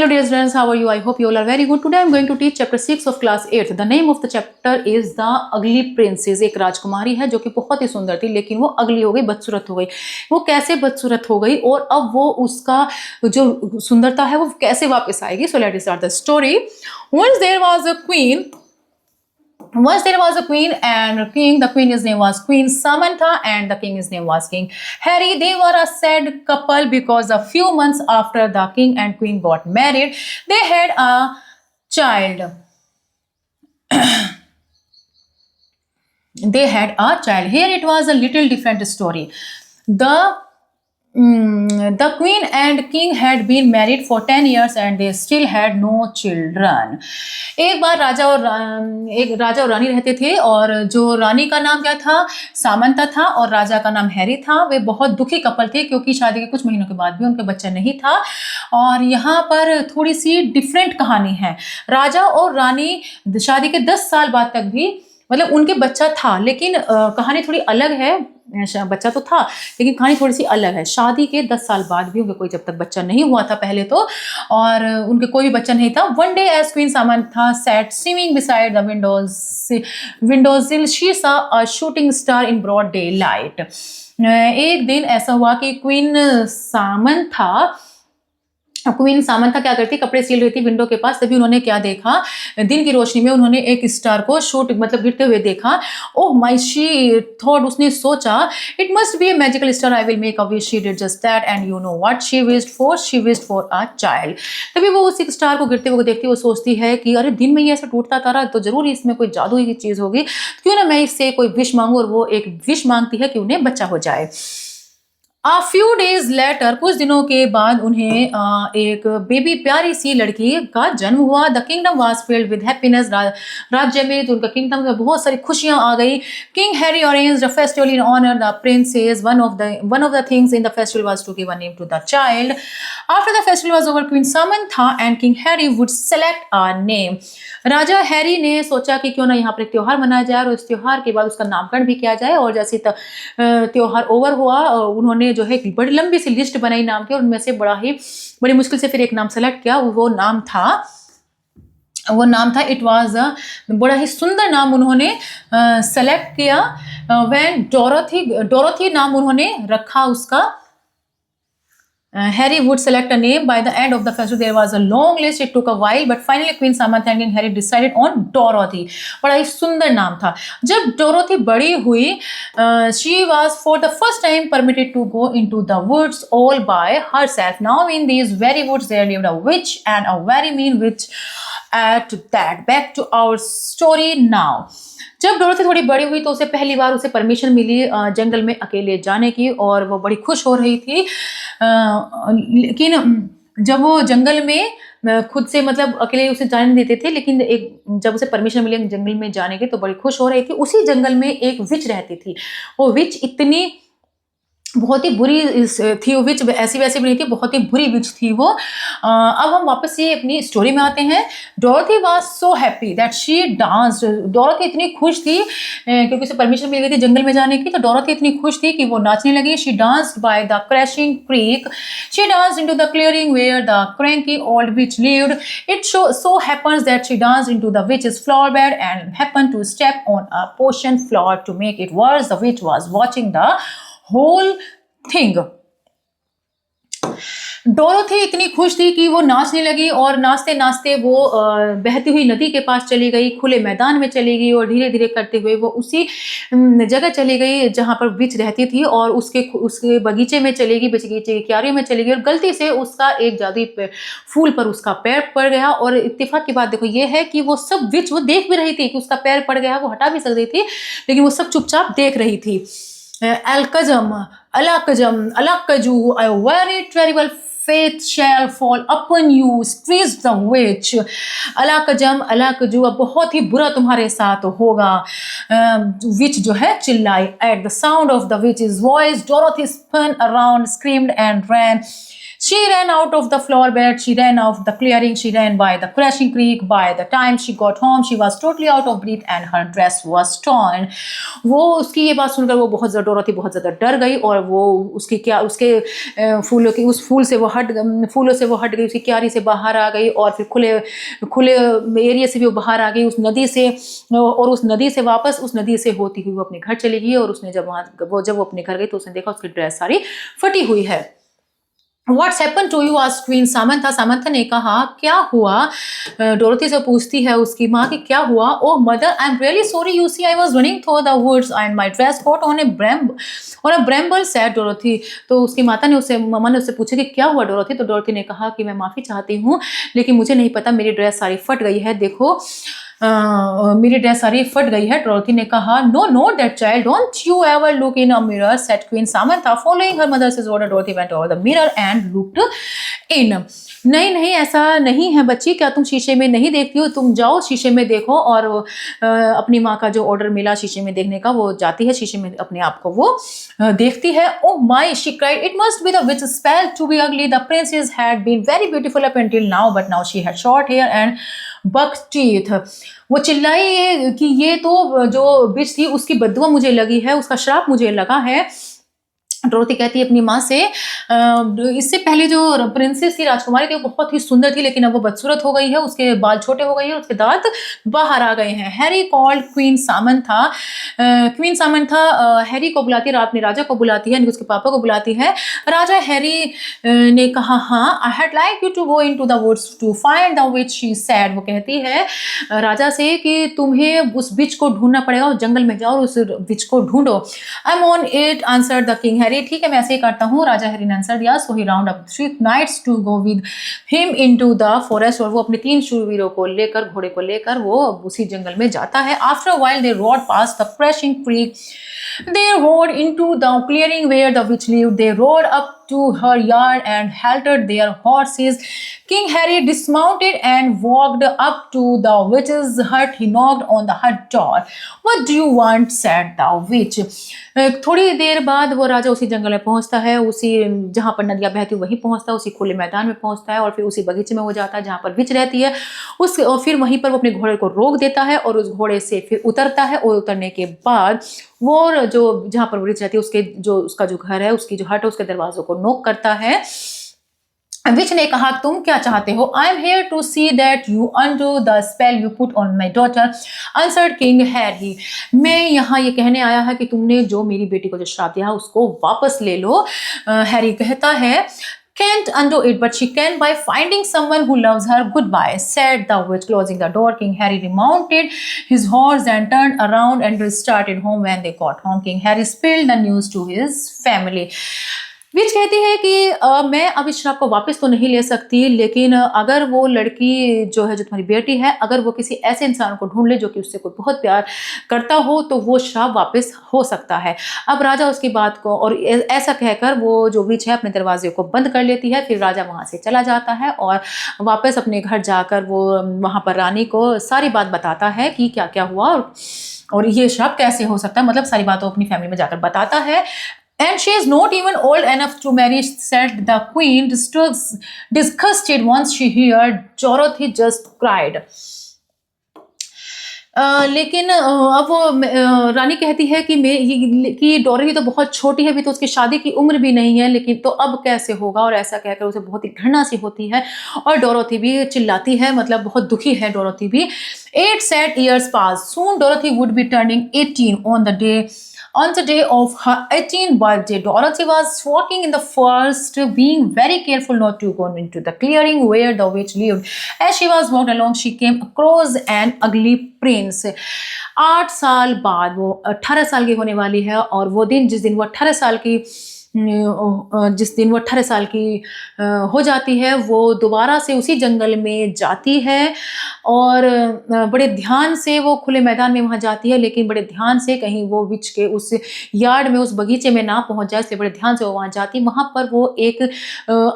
Hello dear students, how are you? I hope you all are very good. Today I am going to teach chapter 6 of class 8. The name of the chapter is The Ugly Princess. एक राजकुमारी है जो कि बहुत ही सुंदर थी, लेकिन वो अगली हो गई, बदसूरत हो गई। वो कैसे बदसूरत हो गई और अब वो उसका जो सुंदरता है वो कैसे वापस आएगी? So let's start the story. Once there was a queen and king. The queen's name was Queen Samantha and the king's name was King Harry. They were a sad couple because a few months after the king and queen got married, they had a child. Here it was a little different story. The queen and king had been married for 10 years and they still had no children. एक बार राजा और रानी रहते थे और जो रानी का नाम क्या था? सामंता था और राजा का नाम हैरी था। वे बहुत दुखी कपल थे क्योंकि शादी के कुछ महीनों के बाद भी उनके बच्चा नहीं था। और यहाँ पर थोड़ी सी डिफरेंट कहानी है। राजा और रानी शादी के 10 साल बाद तक भी मतलब उनके बच्चा था, लेकिन कहानी थोड़ी अलग है। बच्चा तो था लेकिन कहानी थोड़ी सी अलग है। शादी के 10 साल बाद भी उनके कोई जब तक बच्चा नहीं हुआ था पहले तो, और उनके कोई भी बच्चा नहीं था। One day as queen Samantha sat swimming beside the windowsill, she saw a shooting star in broad daylight. एक दिन ऐसा हुआ कि क्वीन सामंथा क्या करती, कपड़े सील रही थी विंडो के पास, तभी उन्होंने क्या देखा, दिन की रोशनी में उन्होंने एक स्टार को शूट मतलब गिरते हुए देखा। ओह माय, शी थॉट, उसने सोचा, it must B A magical star, I will make a wish. She did just that and you know what she wished for a child. तभी वो उस स्टार को गिरते हुए देखती, वो सोचती है कि अरे दिन में ये ऐसा टूटता तारा तो जरूर इसमें कोई जादू की चीज होगी, क्यों ना मैं इससे कोई विश मांगू। और वो एक विश मांगती है कि उन्हें बच्चा हो जाए। A few days later, कुछ दिनों के बाद उन्हें एक बेबी प्यारी सी लड़की का जन्म हुआ। The kingdom was filled with happiness. राज्य में, तो उनका किंगडम में बहुत सारी खुशियां आ गई। King Harry arranged a festival in honor the princess. One of the things in the festival was to give a name to the child. After the festival was over, Queen Samantha and King Harry would select a name. Raja Harry ने सोचा कि क्यों ना यहाँ पर एक त्योहार मनाया जाए और उस त्योहार के बाद उसका नामकरण भी किया जाए। और जैसे त्योहार ओवर हुआ, उन्होंने जो है बड़ी लंबी सी लिस्ट बनाई नाम की, और उनमें से बड़ी मुश्किल से फिर एक नाम सेलेक्ट किया। वो नाम था इट वाज बड़ा ही सुंदर नाम उन्होंने सेलेक्ट किया। व्हेन डोरोथी नाम उन्होंने रखा उसका। Harry would select a name. By the end of the festival, there was a long list. It took a while, but finally Queen Samantha and King Harry decided on Dorothy. बड़ा ही सुंदर नाम था। जब Dorothy बड़ी हुई, she was for the first time permitted to go into the woods all by herself. Now in these very woods there lived a witch, and a very mean witch at that. Back to our story now. जब Dorothy थोड़ी बड़ी हुई तो उसे पहली बार permission मिली जंगल में अकेले जाने की, और वो बड़ी खुश हो रही थी। लेकिन जब वो जंगल में खुद से मतलब अकेले उसे जाने नहीं देते थे, लेकिन जब उसे परमिशन मिली जंगल में जाने की तो बड़ी खुश हो रही थी। उसी जंगल में एक विच रहती थी। वो विच इतनी बहुत ही बुरी थी। वो विच ऐसी वैसी भी नहीं थी, बहुत ही बुरी विच थी वो। अब हम वापस से अपनी स्टोरी में आते हैं। Dorothy was so happy that she danced. Dorothy इतनी खुश थी क्योंकि उसे परमिशन मिल गई थी जंगल में जाने की, तो डोरोथी इतनी खुश थी कि वो नाचने लगी। She danced by the crashing creek, she danced into the clearing where the cranky old witch lived. It so happens that she danced into the witch's flower bed and happened to step on a potion floor. To make it worse, the witch was watching the whole thing. Dorothy इतनी खुश थी कि वो नाचने लगी, और नाचते नाचते वो बहती हुई नदी के पास चली गई, खुले मैदान में चली गई, और धीरे धीरे करते हुए वो उसी जगह चली गई जहाँ पर विच रहती थी, और उसके बगीचे में चली गई, बगीचे की क्यारियों में चली गई, और गलती से उसका एक जादुई फूल पर उसका पैर पड़ गया। और इत्तेफाक की बात देखो ये है कि वो सब विच वो देख भी रही थी कि उसका पैर पड़ गया, वो हटा भी सकती थी, लेकिन वो सब चुपचाप देख रही थी। Alakaju, a very terrible fate shall fall upon you, screeched the witch. Alakaju, अब बहुत ही बुरा तुम्हारे साथ होगा, विच जो है चिल्लाई। At the sound of the witch's voice, Dorothy spun around, screamed and ran. She ran out of the floor bed, she ran out of the clearing, she ran by the crashing creek. By the time she got home, she was totally out of breath and her dress was torn. वो उसकी ये बात सुनकर वो बहुत ज़्यादा Dorothy बहुत ज़्यादा डर गई और वो उसकी क्या उसके फूलों की उस फूलों से वो हट गई, उसकी क्यारी से बाहर आ गई और फिर खुले खुले एरिया से भी वो बाहर आ गई उस नदी से, और उस नदी से वापस उस नदी से होती हुई वो अपने घर चली गई। और उसने जब वो अपने घर गई तो उसने देखा उसकी ड्रेस सारी फटी हुई है। What's happened to you? asked Queen Samantha. Samantha ने कहा क्या हुआ? डोरोथी से पूछती है उसकी माँ कि क्या हुआ? Oh mother, I'm really sorry. You see, I was running through the woods and my dress caught on a bramble. said Dorothy. तो उसकी मामा ने उससे पूछा कि क्या हुआ डोरोथी? तो डोरोथी ने कहा कि मैं माफी चाहती हूँ लेकिन मुझे नहीं पता, मेरी ड्रेस सारी फट गई है, देखो मेरी ड्रेस सारी फट गई है। डोरोथी ने कहा no that child, don't you ever look in a mirror, said queen Samantha. Following her mother's order, Dorothy went over the mirror and looked in. नहीं ऐसा नहीं है बच्ची, क्या तुम शीशे में नहीं देखती हो? तुम जाओ शीशे में देखो। और अपनी माँ का जो ऑर्डर मिला शीशे में देखने का, वो जाती है शीशे में अपने आप को वो देखती है। Oh my, she cried, it must be the witch spell to be ugly. The princess had been very beautiful up until now, but now she had short hair and buck teeth. वो चिल्लाई कि ये तो जो बिच थी उसकी बददुआ मुझे लगी है, उसका श्राप मुझे लगा है। डोरोथी कहती है अपनी माँ से इससे पहले जो प्रिंसेस थी, राजकुमारी थी, वो बहुत ही सुंदर थी लेकिन अब वो बदसूरत हो गई है, उसके बाल छोटे हो गए हैं, उसके दांत बाहर आ गए हैं। Harry called queen Samantha. Queen Samantha Harry को बुलाती है, अपने राजा को बुलाती है, उसके पापा को बुलाती है। राजा हैरी ने कहा हाँ, I had like you to go into the woods to find the witch, she said. वो कहती है राजा से कि तुम्हें उस बिच को ढूंढना पड़ेगा, उस जंगल में जाओ और उस बिच को ढूंढो। I am on it, answered the king Harry. ठीक है, मैं ऐसे ही करता हूँ, राजा हैरी ने आंसर दिया। So he round up 3 knights to go with him into the forest. और वो अपने 3 शूरवीरों को लेकर, घोड़े को लेकर वो उसी जंगल में जाता है। After a while they road pass the crashing creek, they rode into the clearing where the witch lived. They rode up to her yard and halted their horses. King Harry dismounted and walked up to the witch's hut. He knocked on the hut door. What do you want? said the witch. थोड़ी देर बाद वो राजा उसी जंगल में पहुंचता है, उसी जहाँ पर नदियाँ बहती वहीं पहुंचता है, उसी खुले मैदान में पहुंचता है और फिर उसी बगीचे में वो जाता है जहाँ पर विच रहती है। और फिर वहीं पर वो अपने घोड़े को रोक देता है और उस घोड़े से फिर उतरता है। और उतरने के बाद वो जो जहाँ पर विच रहती है उसका जो घर है, उसकी जो हट है, उसके दरवाजों को नॉक करता है। विच ने कहा तुम क्या चाहते हो? I am here to see that you undo the spell you put on my daughter, answered king Harry. मैं यहाँ ये कहने आया है कि तुमने जो मेरी बेटी को जो श्राप दिया उसको वापस ले लो। हैरी कहता है can't undo it, but she can by finding someone who loves her. Goodbye, said the witch, closing the door. King Harry remounted his horse and turned around and started home. When they got home, King Harry spilled the news to his family. विच कहती है कि मैं अब इस श्राप को वापस तो नहीं ले सकती, लेकिन अगर वो लड़की जो है, जो तुम्हारी बेटी है, अगर वो किसी ऐसे इंसान को ढूंढ ले जो कि उससे कोई बहुत प्यार करता हो तो वो श्राप वापस हो सकता है। अब राजा उसकी बात को और ऐसा कहकर वो जो विच है अपने दरवाजे को बंद कर लेती है। फिर राजा वहाँ से चला जाता है और वापस अपने घर जाकर वो वहाँ पर रानी को सारी बात बताता है कि क्या क्या हुआ और ये श्राप कैसे हो सकता है, मतलब सारी बातों अपनी फैमिली में जाकर बताता है। And she is not even old enough to marry, said the queen, disgusted once she heard. Dorothy just cried. लेकिन अब वो रानी कहती है कि डोरोथी तो बहुत छोटी है, अभी तो उसकी शादी की उम्र भी नहीं है, लेकिन तो अब कैसे होगा, और ऐसा कहकर उसे बहुत ही घृणा सी होती है और डोरोथी भी चिल्लाती है, मतलब बहुत दुखी है डोरोथी भी। 8 sad years passed. Soon Dorothy would be turning 18 on the day of her 18th birthday. Dorothy was walking in the forest, being very careful not to go into the clearing where the witch lived. As she was walking along, she came across an ugly prince. 8 साल बाद वो 18 साल की होने वाली है और वो दिन जिस दिन वो 18 साल की हो जाती है, वो दोबारा से उसी जंगल में जाती है और बड़े ध्यान से वो खुले मैदान में वहाँ जाती है, लेकिन बड़े ध्यान से कहीं वो विच के उस यार्ड में, उस बगीचे में ना पहुँच जाए, इसलिए बड़े ध्यान से वो वहाँ जाती। वहाँ पर वो एक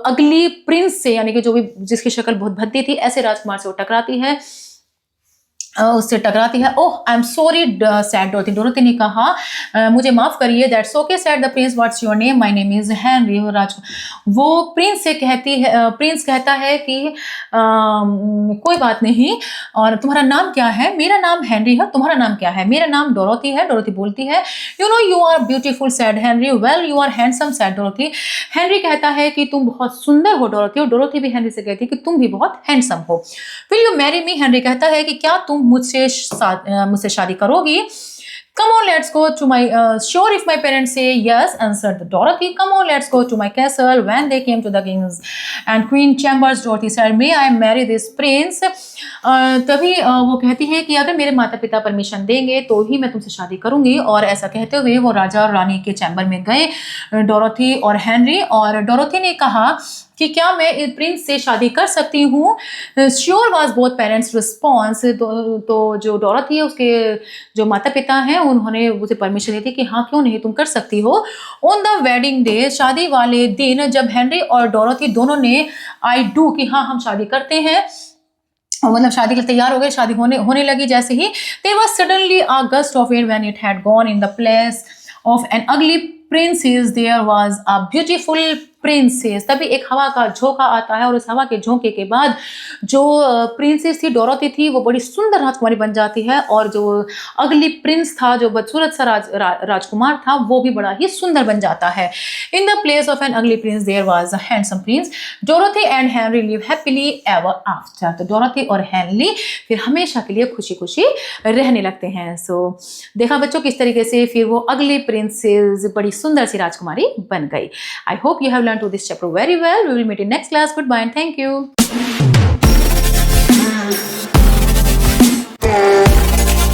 अगली प्रिंस से, यानी कि जो भी जिसकी शक्ल बहुत भद्दी थी, ऐसे राजकुमार से वो टकराती है। उससे टकराती है। Oh I am sorry said Dorothy. Dorothy ने कहा मुझे माफ करिए। That's okay said the prince, what's your name? My name is Henry. वो प्रिंस से कहती है, प्रिंस कहता है कि कोई बात नहीं, और तुम्हारा नाम क्या है? मेरा नाम हेनरी है। तुम्हारा नाम क्या है? मेरा नाम डोरथी है। डोरथी बोलती है you know you are beautiful said Henry. Well you are handsome said Dorothy. Henry कहता है कि तुम बहुत सुंदर हो डोरथी, और डोरथी भी हेनरी से कहती है कि तुम भी बहुत हैंडसम हो। Will you marry me? Henry कहता है कि क्या तुम मुझसे शादी करोगी? Come on, let's go to my. Sure, if my parents say yes, answered Dorothy. Come on, let's go to my castle. When they came to the king's and queen chambers, Dorothy said, "May I marry this prince?" तभी वो कहती है कि अगर मेरे माता पिता permission देंगे तो ही मैं तुमसे शादी करूंगी। और ऐसा कहते हुए वो राजा और रानी के चैम्बर में गए, डोरथी और हेनरी। और डोरथी ने कहा कि क्या मैं इस प्रिंस से शादी कर सकती हूँ? Sure was both parents response. तो जो डोरथी है उसके जो माता पिता हैं उन्होंने उसे परमिशन दी थी कि हाँ क्यों नहीं, तुम कर सकती हो। ऑन द वेडिंग डे, शादी वाले दिन, जब हेनरी और डोरथी दोनों ने आई डू कि हाँ हम शादी करते हैं, मतलब शादी के लिए तैयार हो गए, शादी होने लगी जैसे ही, there was suddenly a gust of wind when it had gone in the place of an ugly princess there was a beautiful princess. तभी एक हवा का झोंका आता है, और उस हवा के झोंके के बाद जो प्रिंसेस थी डोरथी थी वो बड़ी सुंदर राजकुमारी बन जाती है, और जो अगली प्रिंस था जो बदसूरत सा राजकुमार था वो भी बड़ा ही सुंदर बन जाता है। In the place of an ugly prince there was a handsome prince. Dorothy and Henry live happily ever after. तो डोरथी और हेनरी फिर हमेशा के लिए खुशी खुशी रहने लगते हैं। सो देखा बच्चों किस तरीके से फिर वो अगली प्रिंसेस बड़ी सुंदर सी राजकुमारी बन गई। I hope you have learned to this chapter very well. We will meet in next class. Goodbye and thank you.